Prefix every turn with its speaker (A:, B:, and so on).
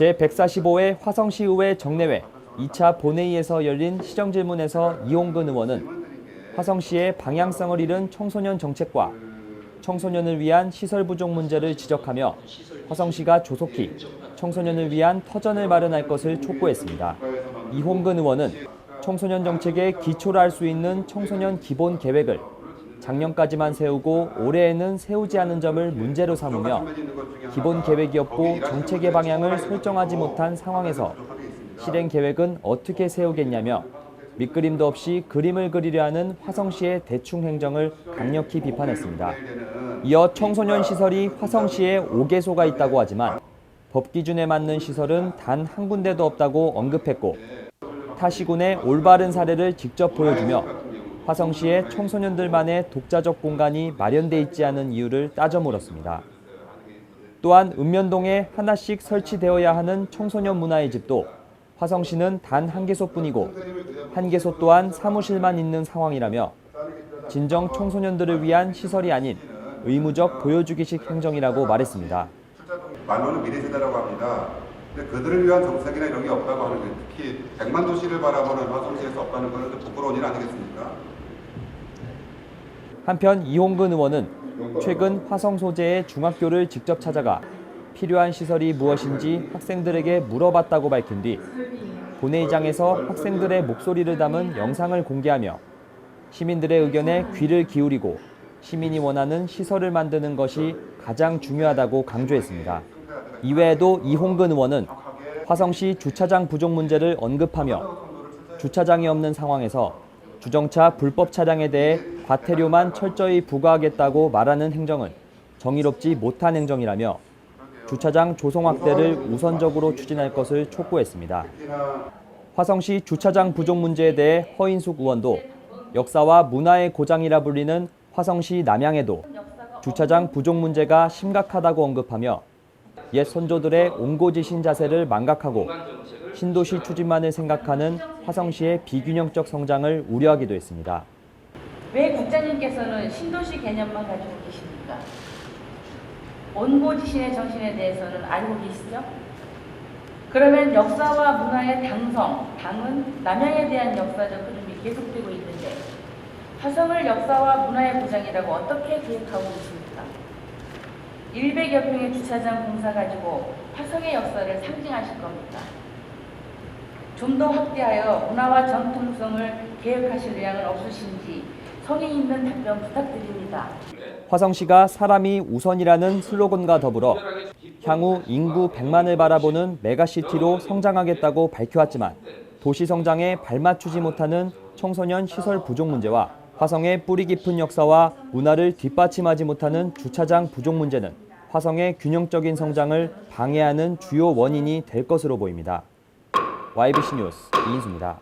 A: 제145회 화성시의회 정례회 2차 본회의에서 열린 시정질문에서 이홍근 의원은 화성시의 방향성을 잃은 청소년 정책과 청소년을 위한 시설 부족 문제를 지적하며 화성시가 조속히 청소년을 위한 터전을 마련할 것을 촉구했습니다. 이홍근 의원은 청소년 정책의 기초를 할 수 있는 청소년 기본 계획을 작년까지만 세우고 올해에는 세우지 않은 점을 문제로 삼으며 기본 계획이 없고 정책의 방향을 설정하지 못한 상황에서 실행 계획은 어떻게 세우겠냐며 밑그림도 없이 그림을 그리려 하는 화성시의 대충 행정을 강력히 비판했습니다. 이어 청소년 시설이 화성시에 5개소가 있다고 하지만 법 기준에 맞는 시설은 단 한 군데도 없다고 언급했고 타 시군의 올바른 사례를 직접 보여주며 화성시의 청소년들만의 독자적 공간이 마련돼 있지 않은 이유를 따져 물었습니다. 또한 읍면동에 하나씩 설치되어야 하는 청소년 문화의 집도 화성시는 단 한 개소뿐이고 한 개소 또한 사무실만 있는 상황이라며 진정 청소년들을 위한 시설이 아닌 의무적 보여주기식 행정이라고 말했습니다.
B: 말로는 미래세대라고 합니다. 근데 그들을 위한 정책이나 이런 게 없다고 하는 게 특히 100만 도시를 바라보는 화성시에서 없다는 것은 부끄러운 일 아니겠습니까?
A: 한편 이홍근 의원은 최근 화성 소재의 중학교를 직접 찾아가 필요한 시설이 무엇인지 학생들에게 물어봤다고 밝힌 뒤 본회의장에서 학생들의 목소리를 담은 영상을 공개하며 시민들의 의견에 귀를 기울이고 시민이 원하는 시설을 만드는 것이 가장 중요하다고 강조했습니다. 이외에도 이홍근 의원은 화성시 주차장 부족 문제를 언급하며 주차장이 없는 상황에서 주정차 불법 차량에 대해 과태료만 철저히 부과하겠다고 말하는 행정은 정의롭지 못한 행정이라며 주차장 조성 확대를 우선적으로 추진할 것을 촉구했습니다. 화성시 주차장 부족 문제에 대해 허인숙 의원도 역사와 문화의 고장이라 불리는 화성시 남양에도 주차장 부족 문제가 심각하다고 언급하며 옛 선조들의 옹고지신 자세를 망각하고 신도시 추진만을 생각하는 화성시의 비균형적 성장을 우려하기도 했습니다.
C: 왜 국장님께서는 신도시 개념만 가지고 계십니까? 옹고지신의 정신에 대해서는 알고 계시죠? 그러면 역사와 문화의 당은 남양에 대한 역사적 흐름이 계속되고 있는데 화성을 역사와 문화의 고장이라고 어떻게 기획하고 있습니까? 100여 평의 주차장 공사 가지고 화성의 역사를 상징하실 겁니까? 좀 더 확대하여 문화와 전통성을 계획하실 의향은 없으신지 성의 있는 답변 부탁드립니다.
A: 화성시가 사람이 우선이라는 슬로건과 더불어 향후 인구 100만을 바라보는 메가시티로 성장하겠다고 밝혀왔지만 도시 성장에 발맞추지 못하는 청소년 시설 부족 문제와 화성의 뿌리 깊은 역사와 문화를 뒷받침하지 못하는 주차장 부족 문제는 화성의 균형적인 성장을 방해하는 주요 원인이 될 것으로 보입니다. YBC 뉴스 이인수입니다.